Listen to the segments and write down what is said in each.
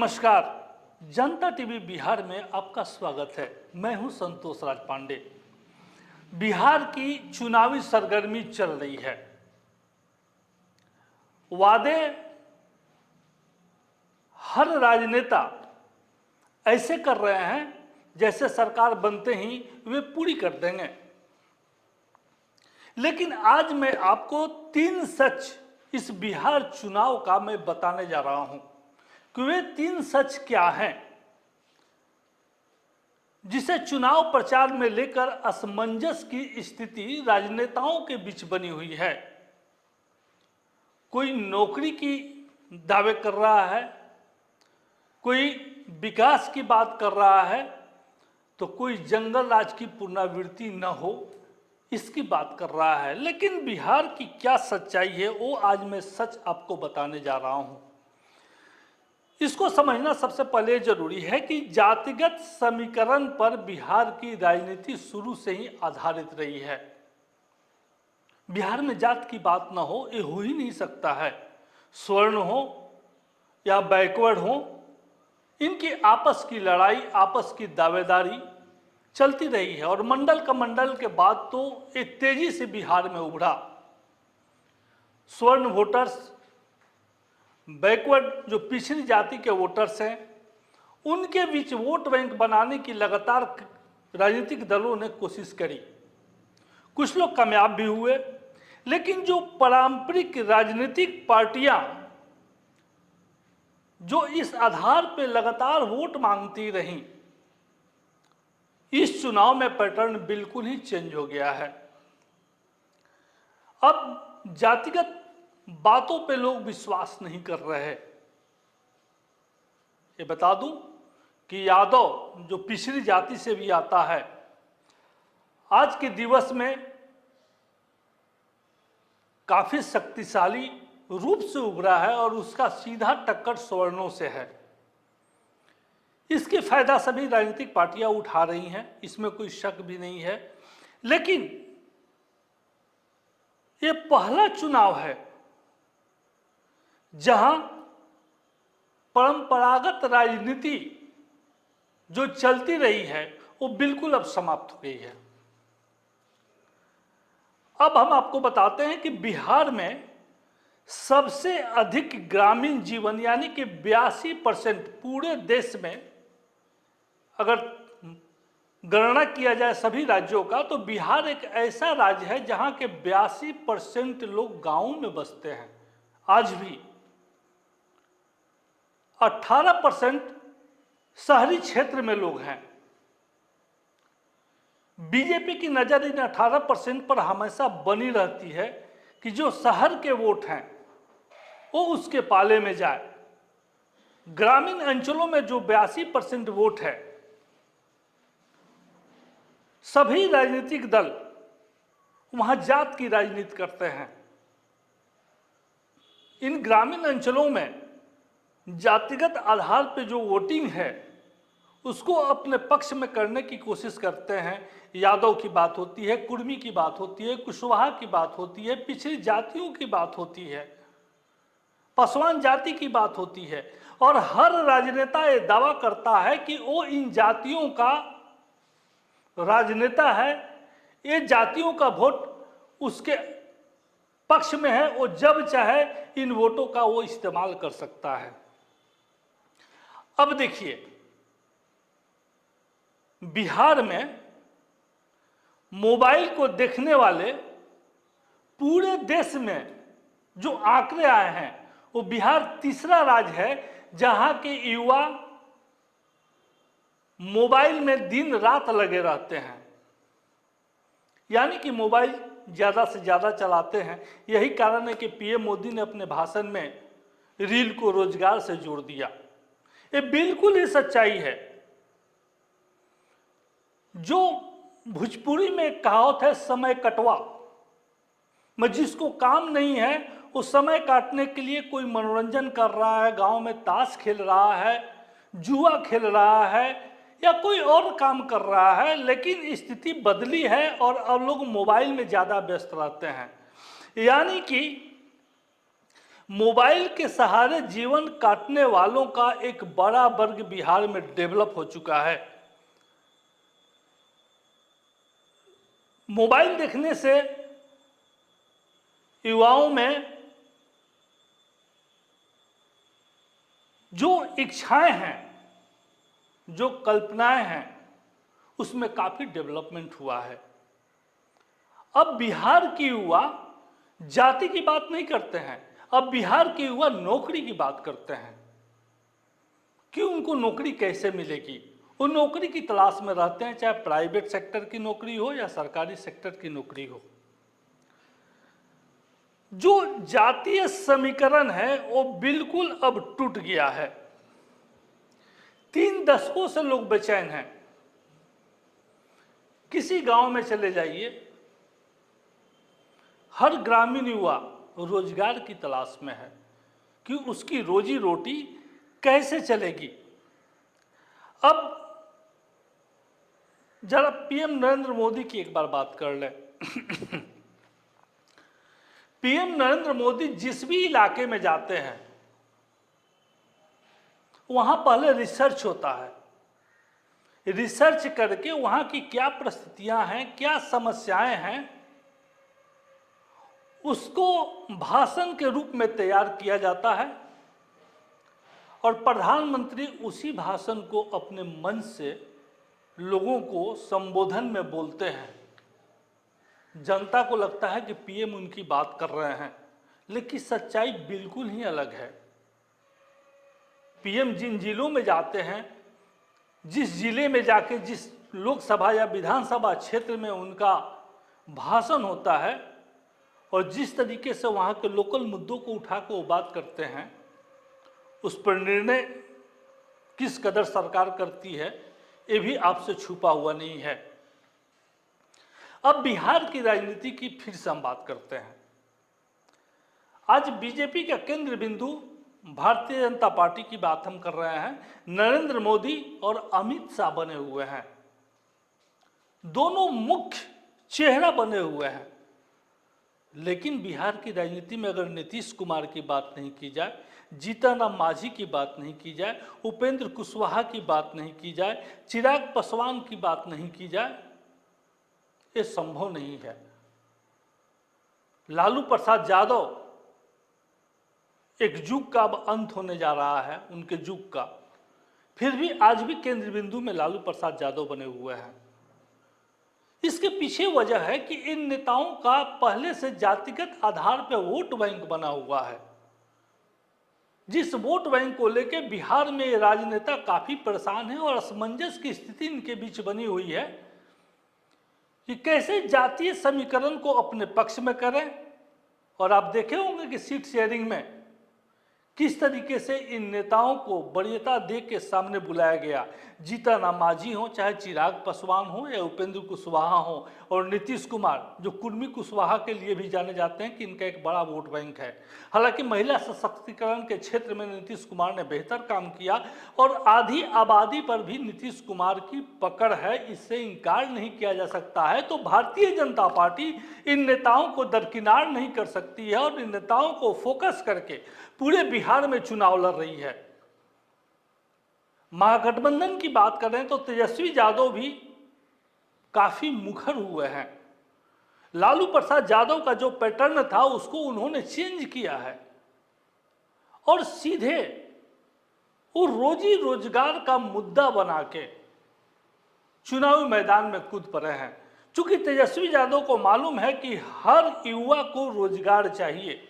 नमस्कार। जनता टीवी बिहार में आपका स्वागत है। मैं हूं संतोष राज पांडे। बिहार की चुनावी सरगर्मी चल रही है। वादे हर राजनेता ऐसे कर रहे हैं जैसे सरकार बनते ही वे पूरी कर देंगे। लेकिन आज मैं आपको 3 सच इस बिहार चुनाव का मैं बताने जा रहा हूं कि वे 3 सच क्या हैं जिसे चुनाव प्रचार में लेकर असमंजस की स्थिति राजनेताओं के बीच बनी हुई है। कोई नौकरी की दावे कर रहा है, कोई विकास की बात कर रहा है, तो कोई जंगल राज की पुनरावृत्ति न हो इसकी बात कर रहा है। लेकिन बिहार की क्या सच्चाई है वो आज मैं सच आपको बताने जा रहा हूं। इसको समझना सबसे पहले जरूरी है कि जातिगत समीकरण पर बिहार की राजनीति शुरू से ही आधारित रही है। बिहार में जात की बात ना हो ये हो ही नहीं सकता है। स्वर्ण हो या बैकवर्ड हो, इनकी आपस की लड़ाई, आपस की दावेदारी चलती रही है। और मंडल का मंडल के बाद तो एक तेजी से बिहार में उभरा। स्वर्ण वोटर्स, बैकवर्ड जो पिछड़ी जाति के वोटर्स हैं, उनके बीच वोट बैंक बनाने की लगातार राजनीतिक दलों ने कोशिश करी। कुछ लोग कामयाब भी हुए, लेकिन जो पारंपरिक राजनीतिक पार्टियां जो इस आधार पर लगातार वोट मांगती रहीं, इस चुनाव में पैटर्न बिल्कुल ही चेंज हो गया है। अब जातिगत बातों पे लोग विश्वास नहीं कर रहे हैं। ये बता दूं कि यादव जो पिछड़ी जाति से भी आता है, आज के दिवस में काफी शक्तिशाली रूप से उभरा है और उसका सीधा टक्कर सवर्णों से है। इसके फायदा सभी राजनीतिक पार्टियां उठा रही हैं, इसमें कोई शक भी नहीं है। लेकिन ये पहला चुनाव है जहां परंपरागत राजनीति जो चलती रही है वो बिल्कुल अब समाप्त हो गई है। अब हम आपको बताते हैं कि बिहार में सबसे अधिक ग्रामीण जीवन यानी कि 82% पूरे देश में अगर गणना किया जाए सभी राज्यों का, तो बिहार एक ऐसा राज्य है जहां के 82% लोग गांवों में बसते हैं। आज भी 18% शहरी क्षेत्र में लोग हैं। बीजेपी की नजर इन 18% पर हमेशा बनी रहती है कि जो शहर के वोट हैं वो उसके पाले में जाए। ग्रामीण अंचलों में जो 82% वोट है, सभी राजनीतिक दल वहां जात की राजनीति करते हैं। इन ग्रामीण अंचलों में जातिगत आधार पर जो वोटिंग है उसको अपने पक्ष में करने की कोशिश करते हैं। यादव की बात होती है, कुर्मी की बात होती है, कुशवाहा की बात होती है, पिछड़ी जातियों की बात होती है, पासवान जाति की बात होती है। और हर राजनेता ये दावा करता है कि वो इन जातियों का राजनेता है, ये जातियों का वोट उसके पक्ष में है, वो जब चाहे इन वोटों का वो इस्तेमाल कर सकता है। अब देखिए, बिहार में मोबाइल को देखने वाले पूरे देश में जो आंकड़े आए हैं, वो बिहार तीसरा राज्य है जहां के युवा मोबाइल में दिन रात लगे रहते हैं। यानी कि मोबाइल ज्यादा से ज्यादा चलाते हैं। यही कारण है कि पीएम मोदी ने अपने भाषण में रील को रोजगार से जोड़ दिया। ये बिल्कुल ही सच्चाई है। जो भोजपुरी में एक कहावत है, समय कटवा, मैं जिसको काम नहीं है वो समय काटने के लिए कोई मनोरंजन कर रहा है, गांव में ताश खेल रहा है, जुआ खेल रहा है या कोई और काम कर रहा है, लेकिन स्थिति बदली है और अब लोग मोबाइल में ज़्यादा व्यस्त रहते हैं। यानी कि मोबाइल के सहारे जीवन काटने वालों का एक बड़ा वर्ग बिहार में डेवलप हो चुका है। मोबाइल देखने से युवाओं में जो इच्छाएं हैं, जो कल्पनाएं हैं, उसमें काफी डेवलपमेंट हुआ है। अब बिहार की युवा जाति की बात नहीं करते हैं, अब बिहार के युवा नौकरी की बात करते हैं कि उनको नौकरी कैसे मिलेगी। वो नौकरी की तलाश में रहते हैं, चाहे प्राइवेट सेक्टर की नौकरी हो या सरकारी सेक्टर की नौकरी हो। जो जातीय समीकरण है वो बिल्कुल अब टूट गया है। 3 दशकों से लोग बेचैन हैं। किसी गांव में चले जाइए, हर ग्रामीण युवा रोजगार की तलाश में है कि उसकी रोजी रोटी कैसे चलेगी। अब जरा पीएम नरेंद्र मोदी की एक बार बात कर लें। पीएम नरेंद्र मोदी जिस भी इलाके में जाते हैं वहां पहले रिसर्च होता है। रिसर्च करके वहां की क्या परिस्थितियां हैं, क्या समस्याएं हैं, उसको भाषण के रूप में तैयार किया जाता है और प्रधानमंत्री उसी भाषण को अपने मन से लोगों को संबोधन में बोलते हैं। जनता को लगता है कि पीएम उनकी बात कर रहे हैं, लेकिन सच्चाई बिल्कुल ही अलग है। पीएम जिन जिलों में जाते हैं, जिस जिले में जाके जिस लोकसभा या विधानसभा क्षेत्र में उनका भाषण होता है और जिस तरीके से वहाँ के लोकल मुद्दों को उठाकर वो बात करते हैं, उस पर निर्णय किस कदर सरकार करती है ये भी आपसे छुपा हुआ नहीं है। अब बिहार की राजनीति की फिर से हम बात करते हैं। आज बीजेपी का केंद्र बिंदु भारतीय जनता पार्टी की बात हम कर रहे हैं। नरेंद्र मोदी और अमित शाह बने हुए हैं, दोनों मुख्य चेहरा बने हुए हैं। लेकिन बिहार की राजनीति में अगर नीतीश कुमार की बात नहीं की जाए, जीतन राम मांझी की बात नहीं की जाए, उपेंद्र कुशवाहा की बात नहीं की जाए, चिराग पासवान की बात नहीं की जाए, ये संभव नहीं है। लालू प्रसाद यादव एक युग का अब अंत होने जा रहा है, उनके युग का, फिर भी आज भी केंद्र बिंदु में लालू प्रसाद यादव बने हुए हैं। इसके पीछे वजह है कि इन नेताओं का पहले से जातिगत आधार पर वोट बैंक बना हुआ है, जिस वोट बैंक को लेकर बिहार में ये राजनेता काफी परेशान है और असमंजस की स्थिति इनके बीच बनी हुई है कि कैसे जातीय समीकरण को अपने पक्ष में करें। और आप देखे होंगे कि सीट शेयरिंग में किस तरीके से इन नेताओं को वरीयता दे के सामने बुलाया गया। जीतन राम मांझी हो, चाहे चिराग पासवान हो या उपेंद्र कुशवाहा हो, और नीतीश कुमार जो कुर्मी कुशवाहा के लिए भी जाने जाते हैं कि इनका एक बड़ा वोट बैंक है। हालांकि महिला सशक्तिकरण के क्षेत्र में नीतीश कुमार ने बेहतर काम किया और आधी आबादी पर भी नीतीश कुमार की पकड़ है, इससे इनकार नहीं किया जा सकता है। तो भारतीय जनता पार्टी इन नेताओं को दरकिनार नहीं कर सकती है और इन नेताओं को फोकस करके पूरे बिहार में चुनाव लड़ रही है। महागठबंधन की बात करें तो तेजस्वी यादव भी काफी मुखर हुए हैं। लालू प्रसाद यादव का जो पैटर्न था उसको उन्होंने चेंज किया है और सीधे वो रोजी रोजगार का मुद्दा बना के चुनावी मैदान में कूद पड़े हैं। चूंकि तेजस्वी यादव को मालूम है कि हर युवा को रोजगार चाहिए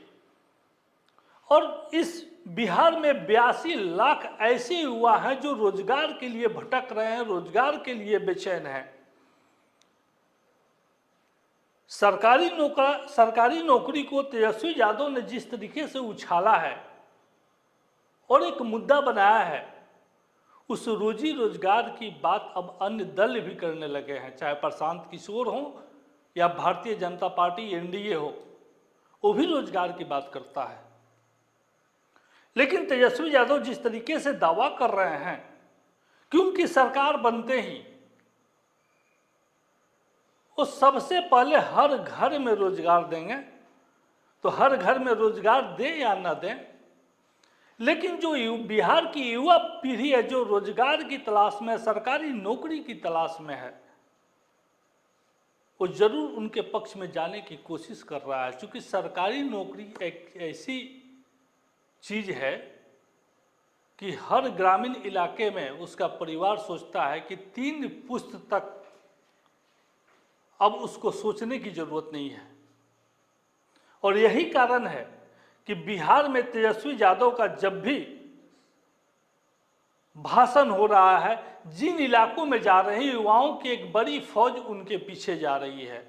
और इस बिहार में 82 लाख ऐसे युवा हैं जो रोजगार के लिए भटक रहे हैं, रोजगार के लिए बेचैन हैं। सरकारी नौकरी को तेजस्वी यादव ने जिस तरीके से उछाला है और एक मुद्दा बनाया है, उस रोजी रोजगार की बात अब अन्य दल भी करने लगे हैं, चाहे प्रशांत किशोर हो या भारतीय जनता पार्टी एनडीए हो, वो भी रोजगार की बात करता है। लेकिन तेजस्वी यादव जिस तरीके से दावा कर रहे हैं कि उनकी सरकार बनते ही वो सबसे पहले हर घर में रोजगार देंगे, तो हर घर में रोजगार दें या ना दें, लेकिन जो बिहार की युवा पीढ़ी है जो रोजगार की तलाश में, सरकारी नौकरी की तलाश में है, वो जरूर उनके पक्ष में जाने की कोशिश कर रहा है। क्योंकि सरकारी नौकरी एक ऐसी चीज है कि हर ग्रामीण इलाके में उसका परिवार सोचता है कि 3 पुश्त तक अब उसको सोचने की जरूरत नहीं है। और यही कारण है कि बिहार में तेजस्वी यादव का जब भी भाषण हो रहा है, जिन इलाकों में जा रहे हैं युवाओं की एक बड़ी फौज उनके पीछे जा रही है।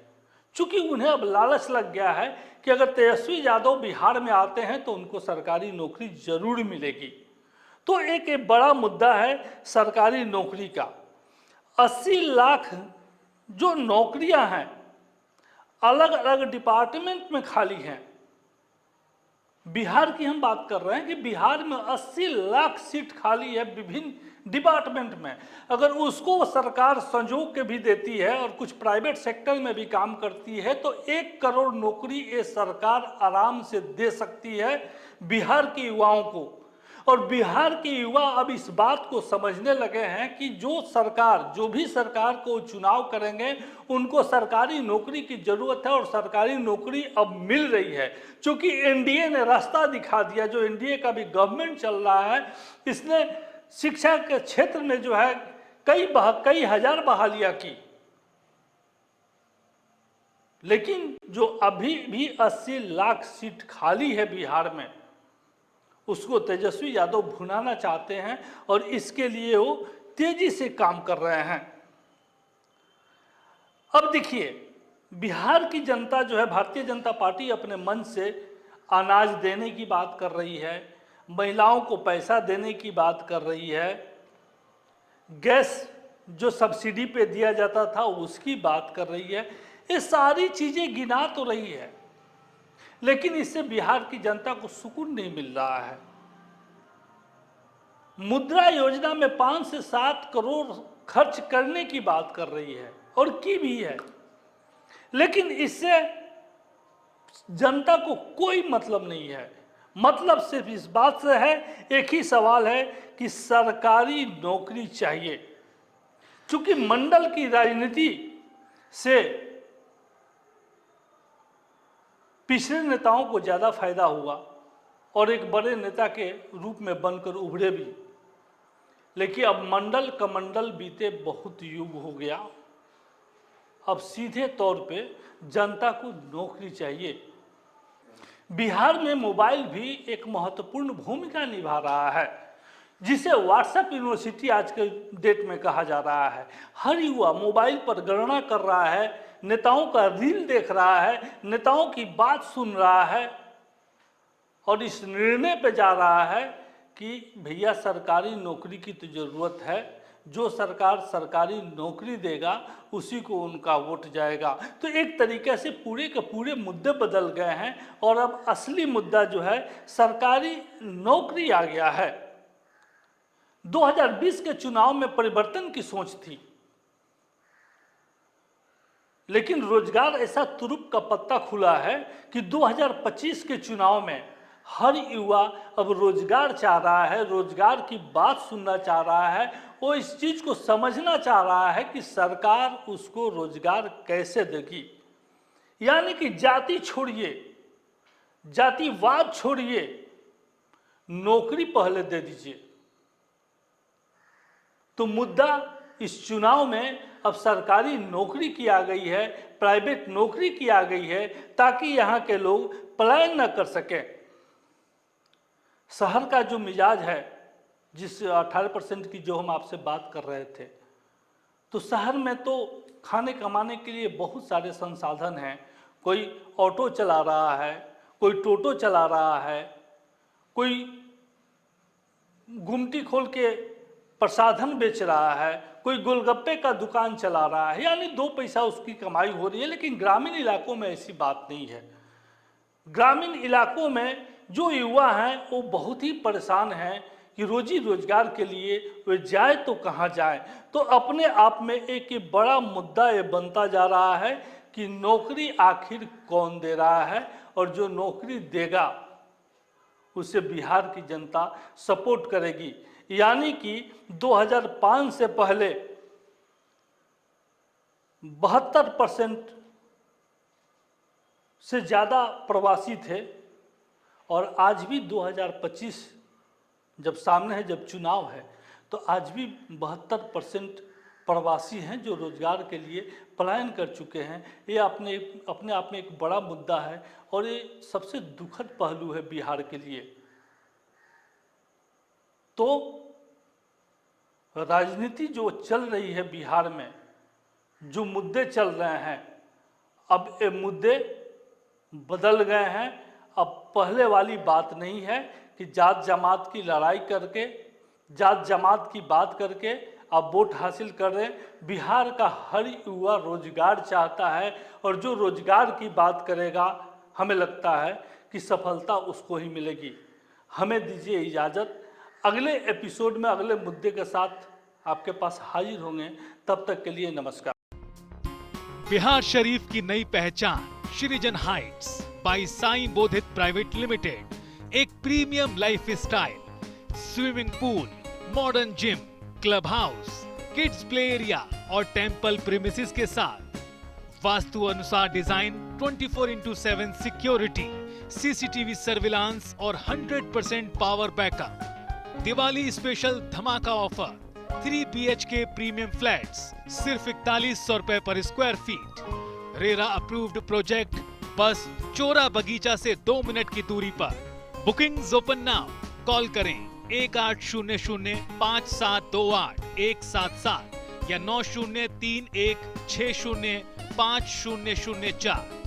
चूंकि उन्हें अब लालच लग गया है कि अगर तेजस्वी यादव बिहार में आते हैं तो उनको सरकारी नौकरी जरूर मिलेगी। तो एक बड़ा मुद्दा है सरकारी नौकरी का। 80 लाख जो नौकरियां हैं अलग अलग डिपार्टमेंट में खाली हैं। बिहार की हम बात कर रहे हैं कि बिहार में 80 लाख सीट खाली है विभिन्न डिपार्टमेंट में। अगर उसको सरकार संजो के भी देती है और कुछ प्राइवेट सेक्टर में भी काम करती है तो 1 करोड़ नौकरी ये सरकार आराम से दे सकती है बिहार के युवाओं को। और बिहार के युवा अब इस बात को समझने लगे हैं कि जो भी सरकार को चुनाव करेंगे उनको सरकारी नौकरी की जरूरत है और सरकारी नौकरी अब मिल रही है। क्योंकि एनडीए ने रास्ता दिखा दिया, जो एनडीए का भी गवर्नमेंट चल रहा है, इसने शिक्षा के क्षेत्र में जो है कई हजार बहालियां की। लेकिन जो अभी भी 80 लाख सीट खाली है बिहार में, उसको तेजस्वी यादव भुनाना चाहते हैं और इसके लिए वो तेजी से काम कर रहे हैं। अब देखिए, बिहार की जनता जो है, भारतीय जनता पार्टी अपने मन से अनाज देने की बात कर रही है, महिलाओं को पैसा देने की बात कर रही है, गैस जो सब्सिडी पे दिया जाता था उसकी बात कर रही है। ये सारी चीजें गिना तो रही है, लेकिन इससे बिहार की जनता को सुकून नहीं मिल रहा है। मुद्रा योजना में 5 से 7 करोड़ खर्च करने की बात कर रही है और की भी है, लेकिन इससे जनता को कोई मतलब नहीं है। मतलब सिर्फ इस बात से है, एक ही सवाल है कि सरकारी नौकरी चाहिए। चूंकि मंडल की राजनीति से पिछले नेताओं को ज्यादा फायदा हुआ और एक बड़े नेता के रूप में बनकर उभरे भी, लेकिन अब मंडल कमंडल बीते बहुत युग हो गया। अब सीधे तौर पे जनता को नौकरी चाहिए। बिहार में मोबाइल भी एक महत्वपूर्ण भूमिका निभा रहा है, जिसे व्हाट्सएप यूनिवर्सिटी आज के डेट में कहा जा रहा है। हर युवा मोबाइल पर गणना कर रहा है, नेताओं का रील देख रहा है, नेताओं की बात सुन रहा है और इस निर्णय पे जा रहा है कि भैया सरकारी नौकरी की तो जरूरत है, जो सरकार सरकारी नौकरी देगा उसी को उनका वोट जाएगा। तो एक तरीके से पूरे के पूरे मुद्दे बदल गए हैं और अब असली मुद्दा जो है सरकारी नौकरी आ गया है। 2020 के चुनाव में परिवर्तन की सोच थी, लेकिन रोजगार ऐसा तुरुप का पत्ता खुला है कि 2025 के चुनाव में हर युवा अब रोजगार चाह रहा है, रोजगार की बात सुनना चाह रहा है। वो इस चीज को समझना चाह रहा है कि सरकार उसको रोजगार कैसे देगी। यानी कि जाति छोड़िए, जातिवाद छोड़िए, नौकरी पहले दे दीजिए। तो मुद्दा इस चुनाव में अब सरकारी नौकरी की आ गई है, प्राइवेट नौकरी की आ गई है, ताकि यहाँ के लोग पलायन न कर सकें। शहर का जो मिजाज है, जिस 18% की जो हम आपसे बात कर रहे थे, तो शहर में तो खाने कमाने के लिए बहुत सारे संसाधन हैं। कोई ऑटो चला रहा है, कोई टोटो चला रहा है, कोई गुमटी खोल के प्रसाधन बेच रहा है, कोई गोलगप्पे का दुकान चला रहा है, यानी 2 पैसा उसकी कमाई हो रही है। लेकिन ग्रामीण इलाकों में ऐसी बात नहीं है। ग्रामीण इलाकों में जो युवा हैं वो बहुत ही परेशान हैं कि रोजी रोजगार के लिए वे जाए तो कहाँ जाए। तो अपने आप में एक बड़ा मुद्दा ये बनता जा रहा है कि नौकरी आखिर कौन दे रहा है, और जो नौकरी देगा उसे बिहार की जनता सपोर्ट करेगी। यानी कि 2005 से पहले 72% से ज़्यादा प्रवासी थे, और आज भी 2025 जब सामने है, जब चुनाव है, तो आज भी 72% प्रवासी हैं जो रोजगार के लिए पलायन कर चुके हैं। ये अपने आप में एक बड़ा मुद्दा है, और ये सबसे दुखद पहलू है बिहार के लिए। तो राजनीति जो चल रही है बिहार में, जो मुद्दे चल रहे हैं, अब ये मुद्दे बदल गए हैं। अब पहले वाली बात नहीं है कि जात जमात की लड़ाई करके, जात जमात की बात करके अब वोट हासिल कर रहे हैं। बिहार का हर युवा रोजगार चाहता है, और जो रोजगार की बात करेगा, हमें लगता है कि सफलता उसको ही मिलेगी। हमें दीजिए इजाज़त, अगले एपिसोड में अगले मुद्दे के साथ आपके पास हाजिर होंगे। तब तक के लिए नमस्कार। बिहार शरीफ की नई पहचान Srijan heights by Sai Bodhit private limited एक premium life style, swimming pool, modern gym, club house, kids play area और टेम्पल प्रीमिसेस के साथ वास्तु अनुसार डिजाइन, 24/7 सिक्योरिटी, सीसीटीवी सर्विलांस और 100% पावर बैकअप। दिवाली स्पेशल धमाका ऑफर, 3 BHK प्रीमियम फ्लैट्स सिर्फ 4100 रुपए पर square feet. RERA approved project, बस चोरा बगीचा से 2 मिनट की दूरी पर। बुकिंग्स ओपन नाउ, कॉल करें 1800-5728-177 या 9031605004।